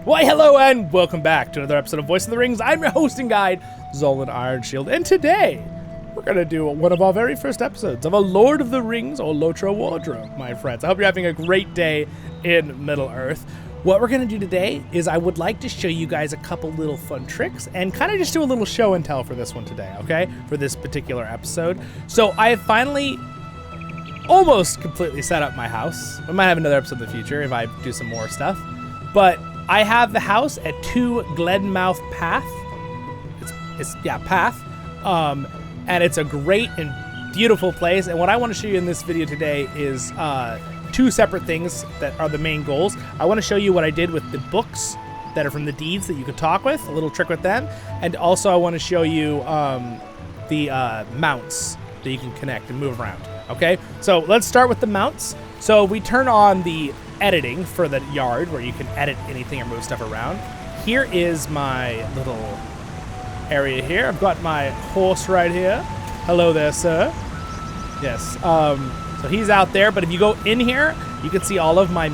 Why, hello and welcome back to another episode of Voice of the Rings. I'm your host and guide, Zollin Ironshield, and today we're going to do one of our very first episodes of a Lord of the Rings or LOTRO Wardrobe, my friends. I hope you're having a great day in Middle-earth. What we're going to do today is I would like to show you guys a couple little fun tricks and kind of just do a little show and tell for this one today, okay? For this particular episode. So I have finally almost completely set up my house. I might have another episode in the future if I do some more stuff. But I have the house at 2 Glenmouth Path. It's Path. And it's a great and beautiful place. And what I want to show you in this video today is two separate things that are the main goals. I want to show you what I did with the books that are from the deeds that you could talk with, a little trick with them. And also I want to show you the mounts that you can connect and move around. Okay, so let's start with the mounts. So we turn on the editing for the yard where you can edit anything or move stuff around. Here is my little area here. I've got my horse right here. Hello there, sir. Yes, so he's out there, but if you go in here, you can see all of my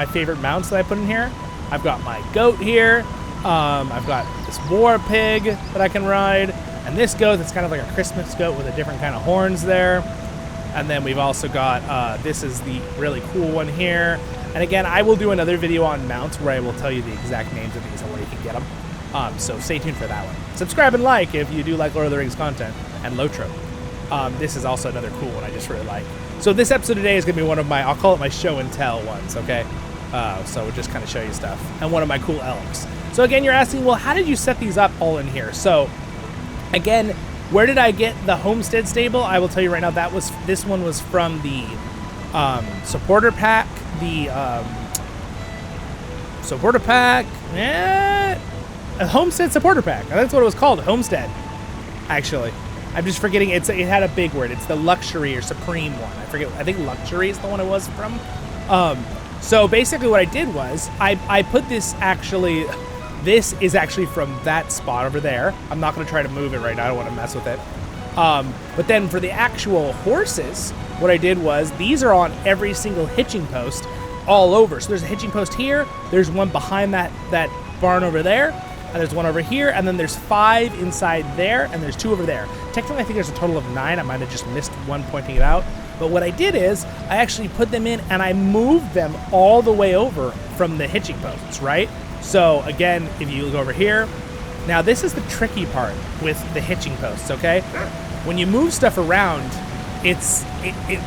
favorite mounts that I put in here. I've got my goat here. I've got this war pig that I can ride, and this goat that's kind of like a Christmas goat with a different kind of horns there. And then we've also got, this is the really cool one here. And again, I will do another video on mounts where I will tell you the exact names of these and where you can get them. So stay tuned for that one. Subscribe and like if you do like Lord of the Rings content and LOTRO. This is also another cool one I just really like. So this episode today is going to be one of my, I'll call it my show and tell ones, okay? So we'll just kind of show you stuff. And one of my cool elves. So again, you're asking, well, how did you set these up all in here? So again, where did I get the homestead stable? I will tell you right now, this one was from the supporter pack. The supporter pack, a homestead supporter pack. That's what it was called, homestead. Actually, I'm just forgetting. It had a big word. It's the luxury or supreme one. I forget. I think luxury is the one it was from. So basically, what I did was I put this actually. This is actually from that spot over there. I'm not going to try to move it right now. I don't want to mess with it. But then for the actual horses, what I did was these are on every single hitching post all over. So there's a hitching post here. There's one behind that barn over there. And there's one over here. And then there's 5 inside there. And there's 2 over there. Technically, I think there's a total of 9. I might have just missed one pointing it out. But what I did is I actually put them in and I moved them all the way over from the hitching posts, right? So again, if you look over here, now this is the tricky part with the hitching posts, okay? When you move stuff around, it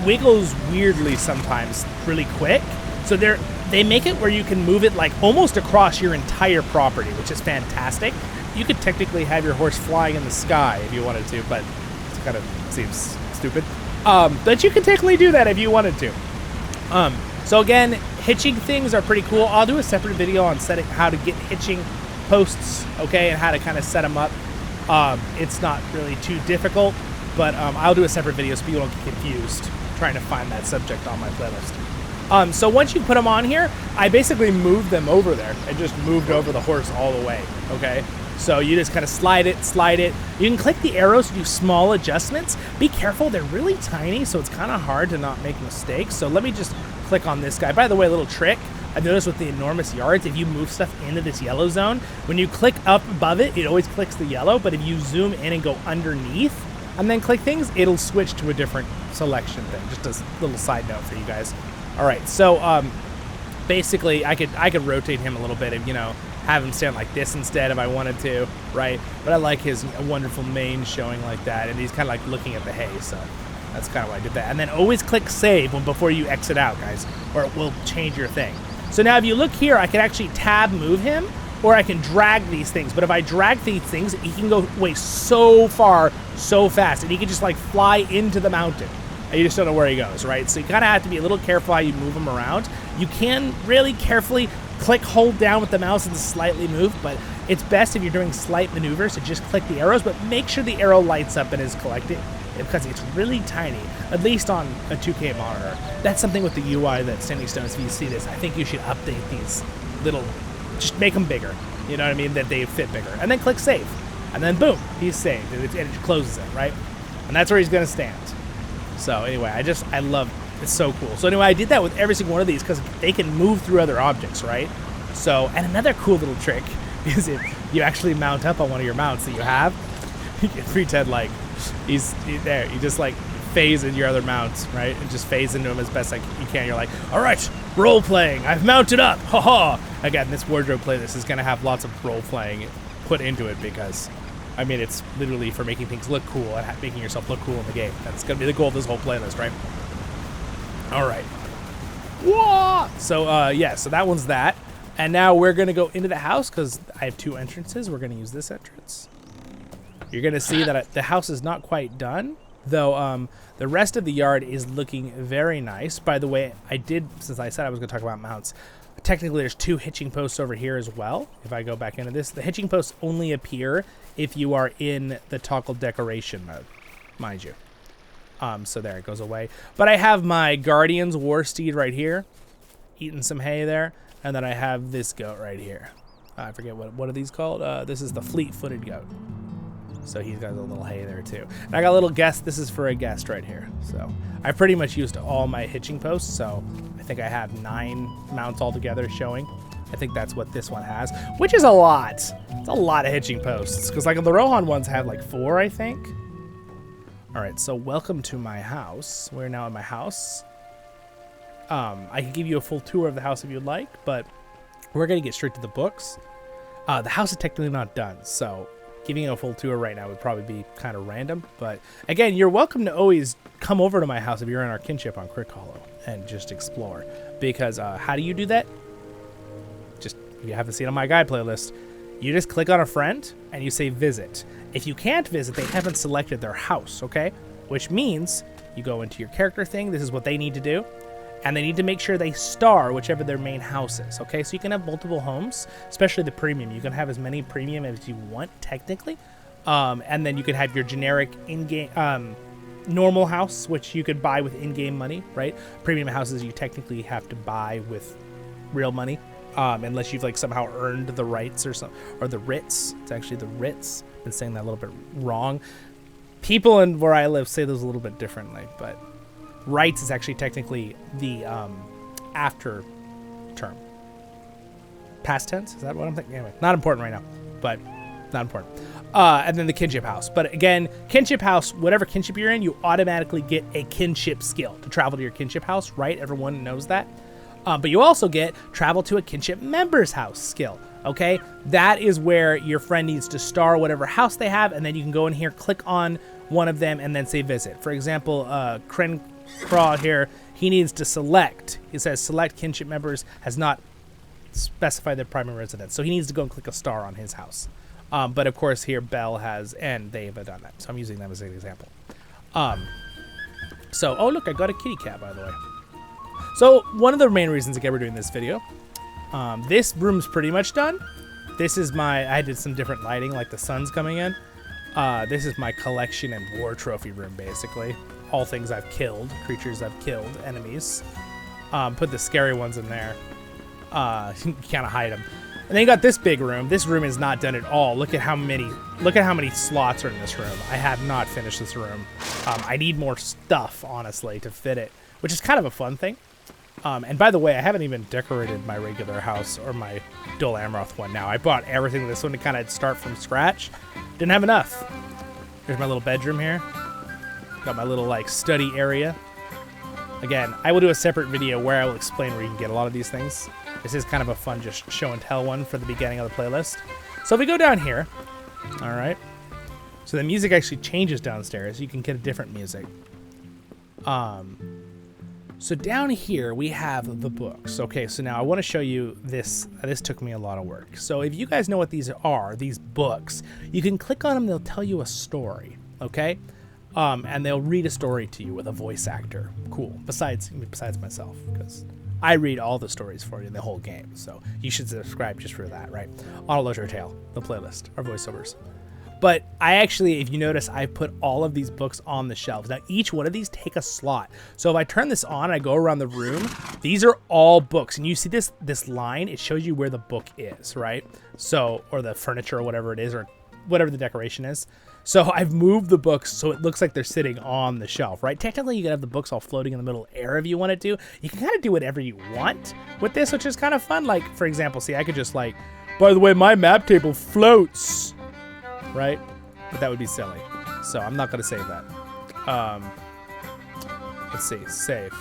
wiggles weirdly sometimes really quick. So they make it where you can move it like almost across your entire property, which is fantastic. You could technically have your horse flying in the sky if you wanted to, but it kind of seems stupid. But you can technically do that if you wanted to. So again, hitching things are pretty cool. I'll do a separate video on how to get hitching posts, okay, and how to kind of set them up. It's not really too difficult, but I'll do a separate video so people don't get confused trying to find that subject on my playlist. So once you put them on here, I basically moved them over there. I just moved over the horse all the way, okay? So you just kind of slide it. You can click the arrows to do small adjustments. Be careful, they're really tiny, so it's kind of hard to not make mistakes. So let me just click on this guy. By the way, a little trick. I've noticed with the enormous yards, if you move stuff into this yellow zone, when you click up above it, it always clicks the yellow, but if you zoom in and go underneath and then click things, it'll switch to a different selection thing. Just a little side note for you guys. All right, so basically I could rotate him a little bit and, have him stand like this instead if I wanted to, right? But I like his wonderful mane showing like that, and he's kind of like looking at the hay, so that's kind of why I did that. And then always click save before you exit out, guys, or it will change your thing. So now if you look here, I can actually tab move him, or I can drag these things. But if I drag these things, he can go away so far, so fast, and he can just like fly into the mountain. And you just don't know where he goes, right? So you kind of have to be a little careful how you move him around. You can really carefully hold down with the mouse and slightly move, but it's best if you're doing slight maneuvers to just click the arrows, but make sure the arrow lights up and is collected because it's really tiny, at least on a 2K monitor. That's something with the UI that Standing Stones, if you see this, I think you should update these just make them bigger, you know what I mean, that they fit bigger. And then click save, and then boom, he's saved, and it closes it, right? And that's where he's gonna stand. So anyway, I love, it's so cool. So anyway, I did that with every single one of these because they can move through other objects, right? So, and another cool little trick is if you actually mount up on one of your mounts that you have, you can pretend like he's there. You just like phase in your other mounts, right? And just phase into him as best like you can. You're like, all right, role playing. I've mounted up. Haha. Again, this wardrobe playlist is going to have lots of role playing put into it because, I mean, it's literally for making things look cool and making yourself look cool in the game. That's going to be the goal of this whole playlist, right? All right. Whoa! So, yeah, so that one's that. And now we're going to go into the house because I have 2 entrances. We're going to use this entrance. You're going to see that the house is not quite done, though the rest of the yard is looking very nice. By the way, since I said I was going to talk about mounts, technically there's 2 hitching posts over here as well. If I go back into this, the hitching posts only appear if you are in the toggle decoration mode, mind you. So there, it goes away. But I have my Guardian's War Steed right here, eating some hay there. And then I have this goat right here. I forget what are these called? This is the fleet-footed goat. So he's got a little hay there too. And I got a little guest. This is for a guest right here. So I pretty much used all my hitching posts. So I think I have 9 mounts altogether showing. I think that's what this one has, which is a lot. It's a lot of hitching posts. Because like the Rohan ones have like 4, I think. All right, so welcome to my house. We're now in my house. I can give you a full tour of the house if you'd like, but we're going to get straight to the books. The house is technically not done, so giving you a full tour right now would probably be kind of random. But again, you're welcome to always come over to my house if you're in our kinship on CrickHollow and just explore. Because how do you do that? Just, if you haven't seen on my guide playlist, you just click on a friend and you say visit. If you can't visit, they haven't selected their house, okay? Which means you go into your character thing. This is what they need to do. And they need to make sure they star whichever their main house is, okay? So you can have multiple homes, especially the premium. You can have as many premium as you want, technically. And then you can have your generic in-game, normal house, which you could buy with in-game money, right? Premium houses you technically have to buy with real money, unless you've like somehow earned the rights or something, or the writs. It's actually the writs. I've been saying that a little bit wrong. People in where I live say those a little bit differently, but rights is actually technically the after term. Past tense? Is that what I'm thinking? Anyway, not important right now, but not important. And then the kinship house. But again, kinship house, whatever kinship you're in, you automatically get a kinship skill to travel to your kinship house, right? Everyone knows that. But you also get travel to a kinship member's house skill, okay? That is where your friend needs to star whatever house they have, and then you can go in here, click on one of them, and then say visit. For example, Kren Craw here, he needs to select. It says select kinship members, has not specified their primary residence. So he needs to go and click a star on his house. But of course here Bell has, and they have done that. So I'm using them as an example. So, oh look, I got a kitty cat, by the way. So one of the main reasons again we're doing this video, this room's pretty much done. This is I did some different lighting, like the sun's coming in. This is my collection and war trophy room, basically. All things I've killed, creatures I've killed, enemies. Put the scary ones in there. You kind of hide them. And then you got this big room. This room is not done at all. Look at how many slots are in this room. I have not finished this room. I need more stuff, honestly, to fit it, which is kind of a fun thing. And by the way, I haven't even decorated my regular house or my Dol Amroth one now. I bought everything to this one to kind of start from scratch. Didn't have enough. Here's my little bedroom here. Got my little like study area. Again, I will do a separate video where I will explain where you can get a lot of these things. This is kind of a fun just show and tell one for the beginning of the playlist. So if we go down here, all right. So the music actually changes downstairs. You can get a different music. So down here we have the books. Okay, so now I want to show you this. This took me a lot of work. So if you guys know what these are, these books, you can click on them. They'll tell you a story. Okay. And they'll read a story to you with a voice actor. Cool. Besides myself, because I read all the stories for you in the whole game. So you should subscribe just for that, right? On LOTRO Tale, the playlist, our voiceovers. But I actually, if you notice, I put all of these books on the shelves. Now, each one of these take a slot. So if I turn this on and I go around the room, these are all books. And you see this line, it shows you where the book is, right? So, or the furniture or whatever it is, or whatever the decoration is. So I've moved the books so it looks like they're sitting on the shelf, right? Technically, you can have the books all floating in the middle air if you wanted to. You can kind of do whatever you want with this, which is kind of fun. Like, for example, see, I could just like, by the way, my map table floats, right? But that would be silly. So I'm not going to save that. Let's see, save.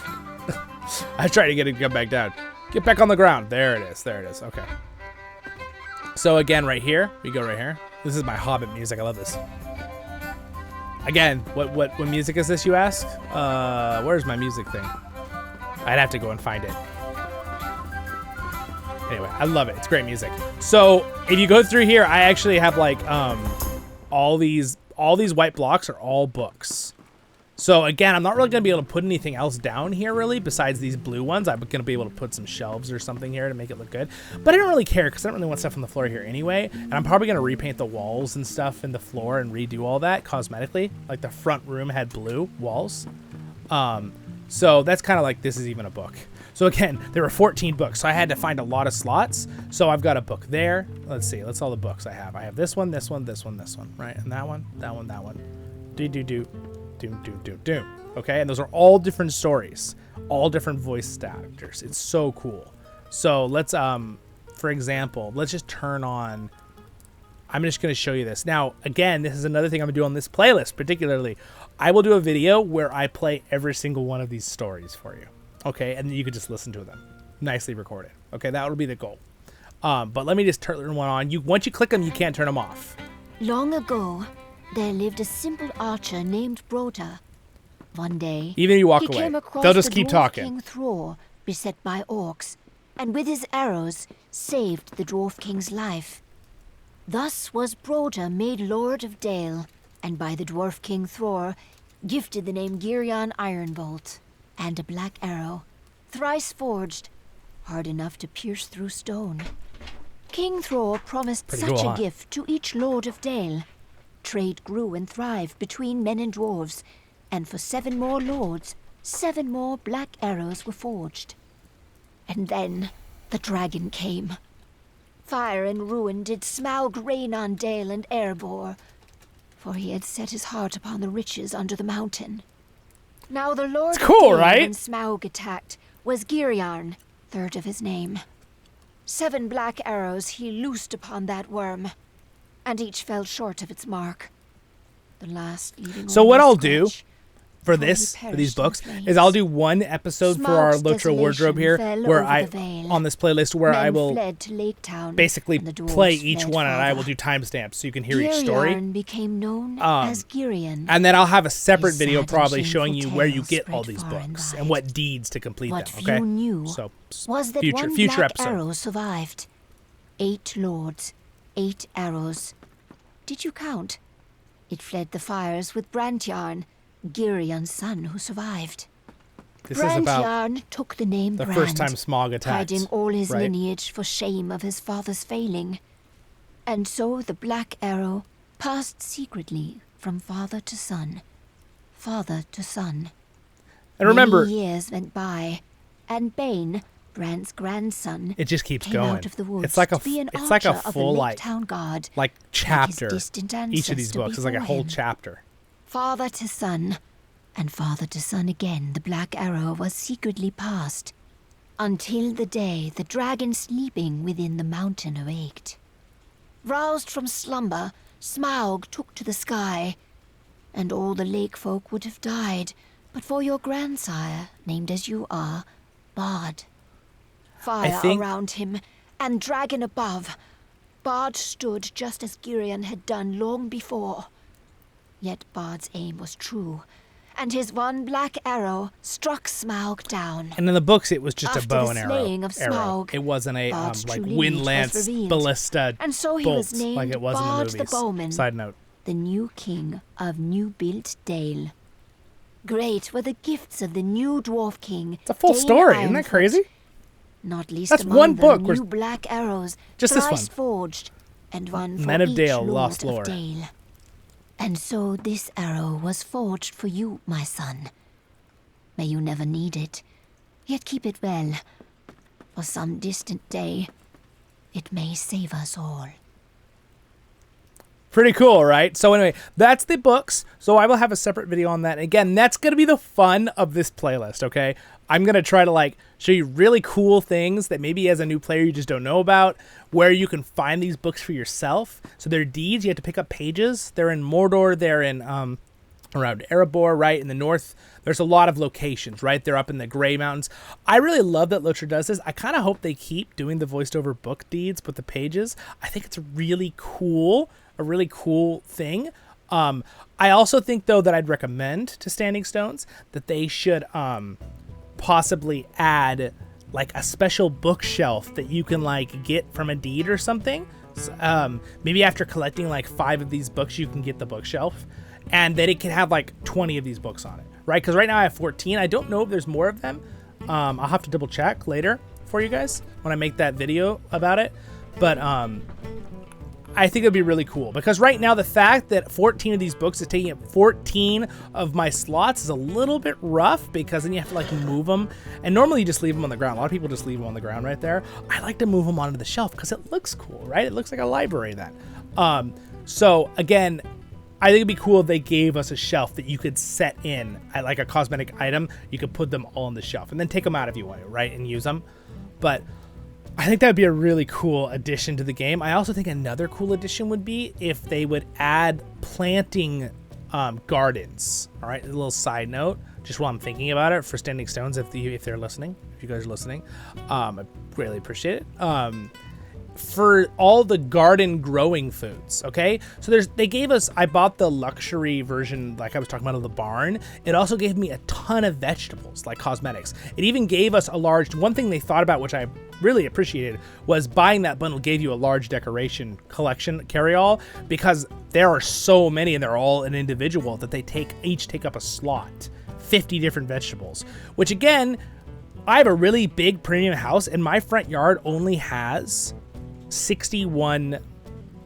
I tried to get it to come back down. Get back on the ground. There it is. There it is. Okay. So again, right here, we go right here. This is my Hobbit music. I love this. Again, what music is this, you ask? Where's my music thing? I'd have to go and find it. Anyway, I love it. It's great music. So if you go through here, I actually have like all these white blocks are all books. So again, I'm not really going to be able to put anything else down here really besides these blue ones. I'm going to be able to put some shelves or something here to make it look good. But I don't really care because I don't really want stuff on the floor here anyway. And I'm probably going to repaint the walls and stuff in the floor and redo all that cosmetically. Like the front room had blue walls. So that's kind of like this is even a book. So again, there were 14 books. So I had to find a lot of slots. So I've got a book there. Let's see. That's all the books I have. I have this one, this one, this one, this one, right? And that one, that one, that one. Do. Okay, and those are all different stories, all different voice actors. It's so cool. So let's for example, let's just turn on, I'm just going to show you this. Now again, this is another thing I'm gonna do on this playlist. Particularly, I will do a video where I play every single one of these stories for you, okay, and you can just listen to them nicely recorded. Okay, that will be the goal. But let me just turn one on. Once you click them, you can't turn them off. Long ago, there lived a simple archer named Broda. One day, even if you walk he away, came across they'll just the keep dwarf talking. King Thror, beset by orcs, and with his arrows saved the dwarf king's life. Thus was Broda made Lord of Dale, and by the dwarf king Thror gifted the name Girion Ironbolt, and a black arrow, thrice forged, hard enough to pierce through stone. King Thror promised such a gift to each Lord of Dale. Trade grew and thrived between men and dwarves, and for 7 more lords, 7 more black arrows were forged. And then the dragon came. Fire and ruin did Smaug rain on Dale and Erebor, for he had set his heart upon the riches under the mountain. Now the Lord of Dale, right? when Smaug attacked, was Giriarn, third of his name. 7 black arrows he loosed upon that worm, and each fell short of its mark. The last leaving. So what I'll do for these books is I'll do one episode for our LOTRO Wardrobe here where on this playlist where I will basically play each one and I will do timestamps so you can hear each story. Became known as Girion. And then I'll have a separate video probably showing you where you get all these books and what deeds to complete them. Okay. Few knew so was that future black episode. Arrow survived. 8 lords, 8 arrows. Did you count? It fled the fires with Brantjarn, Girion's son, who survived. This is about Brantjarn took the name the Brand, first time Smaug attacked, hiding all his right? lineage for shame of his father's failing. And so the black arrow passed secretly from father to son, father to son. And remember, many years went by, and Bane, Brand's grandson, it just keeps came going. out of the woods It's like a to be an it's like a archer of full the like Town Guard, chapter. like his distant Each of these ancestor books is like a before whole him. chapter. Father to son, and father to son again, the black arrow was secretly passed, until the day the dragon sleeping within the mountain awaked. Roused from slumber, Smaug took to the sky, and all the lake folk would have died, but for your grandsire, named as you are, Bard. Fire around him, and dragon above. Bard stood just as Girion had done long before. Yet Bard's aim was true, and his one black arrow struck Smaug down. And in the books, it was just After a bow the and slaying of arrow. Smaug, It wasn't a Bard's like true lineage wind was lance revealed, ballista and so he bolts was named like it was Bard in the the movies. Bowman, Side note: the new king of New-Built Dale. Great were the gifts of the new dwarf king. It's a full Dane story, isn't that Ironfoot, crazy? Not least That's among one them book. new black arrows, Just this thrice one. forged, and one for Men of each Dale, lord lost of lore. Dale. And so this arrow was forged for you, my son. May you never need it, yet keep it well. For some distant day, it may save us all. Pretty cool, right? So anyway, that's the books. So I will have a separate video on that. Again, that's going to be the fun of this playlist, okay? I'm going to try to like show you really cool things that maybe as a new player you just don't know about, where you can find these books for yourself. So they're deeds. You have to pick up pages. They're in Mordor. They're in around Erebor, right? In the north, there's a lot of locations, right? They're up in the Grey Mountains. I really love that LOTRO does this. I kind of hope they keep doing the voiced over book deeds with the pages. I think it's really cool. A really cool thing. I also think, though, that I'd recommend to Standing Stones that they should possibly add like a special bookshelf that you can like get from a deed or something. So, maybe after collecting like 5 of these books, you can get the bookshelf, and that it can have like 20 of these books on it, right? Because right now I have 14. I don't know if there's more of them. I'll have to double check later for you guys when I make that video about it. But I think it'd be really cool, because right now the fact that 14 of these books is taking up 14 of my slots is a little bit rough, because then you have to like move them, and normally you just leave them on the ground. A lot of people just leave them on the ground right there. I like to move them onto the shelf because it looks cool, right? It looks like a library then. So again, I think it'd be cool if they gave us a shelf that you could set in at like a cosmetic item. You could put them all on the shelf and then take them out if you want to, right? And use them. But I think that would be a really cool addition to the game. I also think another cool addition would be if they would add planting gardens. All right, a little side note, just while I'm thinking about it for Standing Stones, if they're listening, if you guys are listening, I greatly appreciate it. For all the garden growing foods, okay? So they gave us, I bought the luxury version, like I was talking about, of the barn. It also gave me a ton of vegetables, like cosmetics. It even gave us a large, one thing they thought about, which I really appreciated, was buying that bundle gave you a large decoration collection carry-all, because there are so many and they're all an individual that they each take up a slot, 50 different vegetables, which again, I have a really big premium house and my front yard only has 61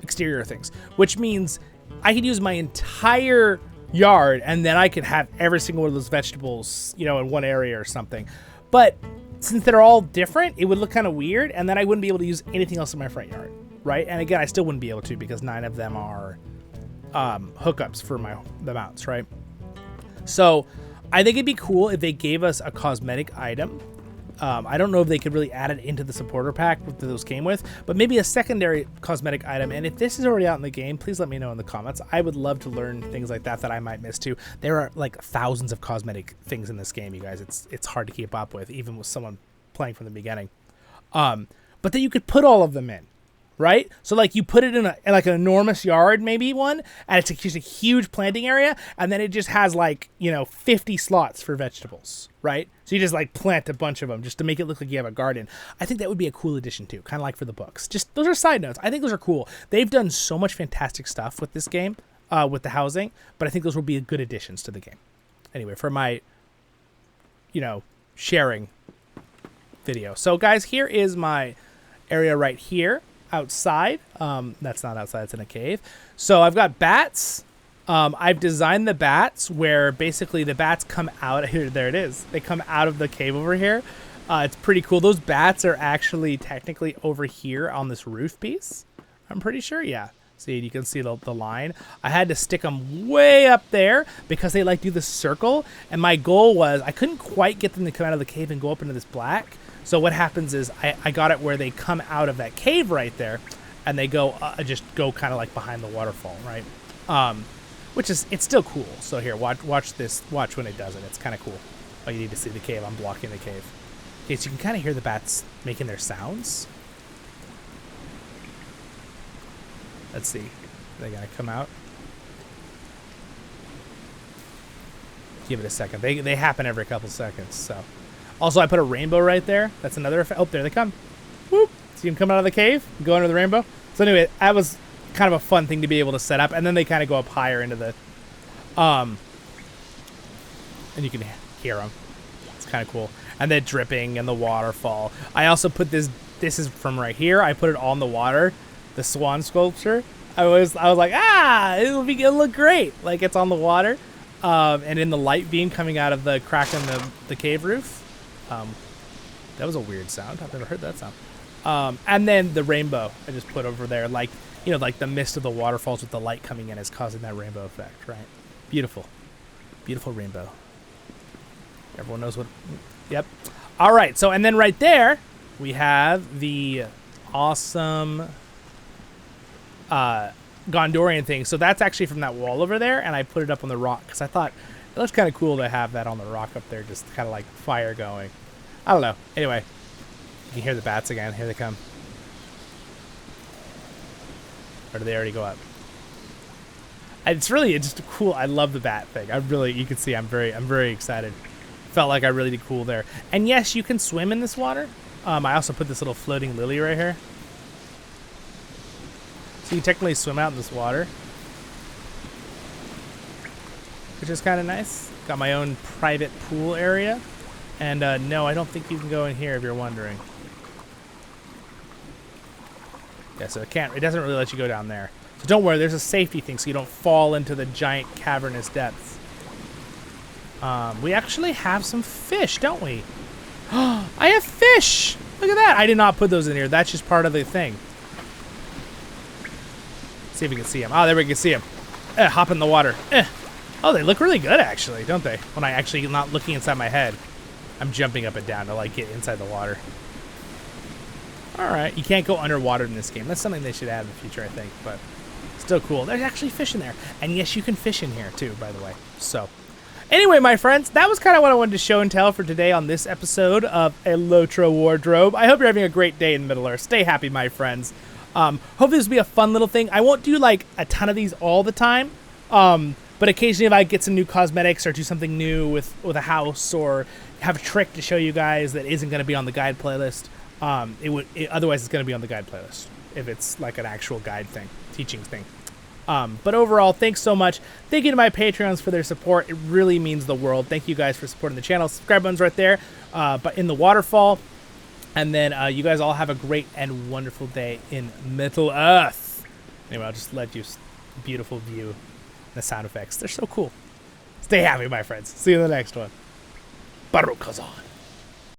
exterior things, which means I could use my entire yard and then I could have every single one of those vegetables, you know, in one area or something. But since they're all different, it would look kind of weird, and then I wouldn't be able to use anything else in my front yard, right? And again, I still wouldn't be able to, because 9 of them are hookups for the mounts, right? So I think it'd be cool if they gave us a cosmetic item. I don't know if they could really add it into the supporter pack that those came with, but maybe a secondary cosmetic item. And if this is already out in the game, please let me know in the comments. I would love to learn things like that I might miss too. There are like thousands of cosmetic things in this game, you guys. It's hard to keep up with, even with someone playing from the beginning. But then you could put all of them in, right? So like you put it in like an enormous yard, maybe one, and it's just a huge planting area, and then it just has like, you know, 50 slots for vegetables, right? So you just like plant a bunch of them just to make it look like you have a garden. I think that would be a cool addition too, kind of like for the books. Just those are side notes. I think those are cool. They've done so much fantastic stuff with this game, with the housing, but I think those will be good additions to the game. Anyway, for my, you know, sharing video. So guys, here is my area right here outside. That's not outside, it's in a cave. So I've got bats. I've designed the bats where basically the bats come out here. There it is. They come out of the cave over here. It's pretty cool. Those bats are actually technically over here on this roof piece. I'm pretty sure. Yeah. See, you can see the line. I had to stick them way up there because they like do the circle. And my goal was I couldn't quite get them to come out of the cave and go up into this black. So what happens is I got it where they come out of that cave right there and they go just go kind of like behind the waterfall, right? Which is, it's still cool. So here, watch this. Watch when it does it. It's kind of cool. Oh, you need to see the cave. I'm blocking the cave. Okay, so you can kind of hear the bats making their sounds. Let's see. They're going to come out. Give it a second. They happen every couple seconds. So, also, I put a rainbow right there. That's another effect. Oh, there they come. Whoop. See them come out of the cave, go under the rainbow. So anyway, that was kind of a fun thing to be able to set up, and then they kind of go up higher into the and you can hear them. It's kind of cool. And the dripping and the waterfall. I also put this is from right here. I put it on the water, the swan sculpture. I was like, it'll look great, like it's on the water, and in the light beam coming out of the crack in the cave roof. That was a weird sound. I've never heard that sound. And then the rainbow I just put over there, like, you know, like the mist of the waterfalls with the light coming in is causing that rainbow effect, right? Beautiful. Beautiful rainbow. Everyone knows what... Yep. All right, so, and then right there, we have the awesome Gondorian thing. So that's actually from that wall over there, and I put it up on the rock because I thought it looks kind of cool to have that on the rock up there, just kind of like fire going. I don't know. Anyway, you can hear the bats again. Here they come. Or do they already go up? It's just cool. I love the bat thing. You can see I'm very excited. Felt like I really did cool there. And yes, you can swim in this water. I also put this little floating lily right here. So you can technically swim out in this water, which is kind of nice. Got my own private pool area. And no, I don't think you can go in here if you're wondering. Yeah, so it doesn't really let you go down there. So don't worry, there's a safety thing so you don't fall into the giant cavernous depths. We actually have some fish, don't we? I have fish! Look at that! I did not put those in here. That's just part of the thing. See if we can see them. Oh, there we can see them. Hop in the water. Oh, they look really good, actually, don't they? When I actually am not looking inside my head. I'm jumping up and down to, like, get inside the water. Alright, you can't go underwater in this game. That's something they should add in the future, I think, but still cool. There's actually fish in there. And yes, you can fish in here, too, by the way. So, anyway, my friends, that was kind of what I wanted to show and tell for today on this episode of a LOTRO Wardrobe. I hope you're having a great day in Middle-earth. Stay happy, my friends. Hopefully this will be a fun little thing. I won't do, like, a ton of these all the time, but occasionally if I get some new cosmetics or do something new with a house or have a trick to show you guys that isn't going to be on the guide playlist, otherwise it's going to be on the guide playlist if it's like an actual guide thing, teaching thing. But overall, thanks so much. Thank you to my Patreons for their support. It really means the world. Thank you guys for supporting the channel. Subscribe button's right there, but in the waterfall. And then you guys all have a great and wonderful day in Middle-earth. Anyway, I'll just let you beautiful view the sound effects. They're so cool. Stay happy, my friends. See you in the next one. Baruch Kazan.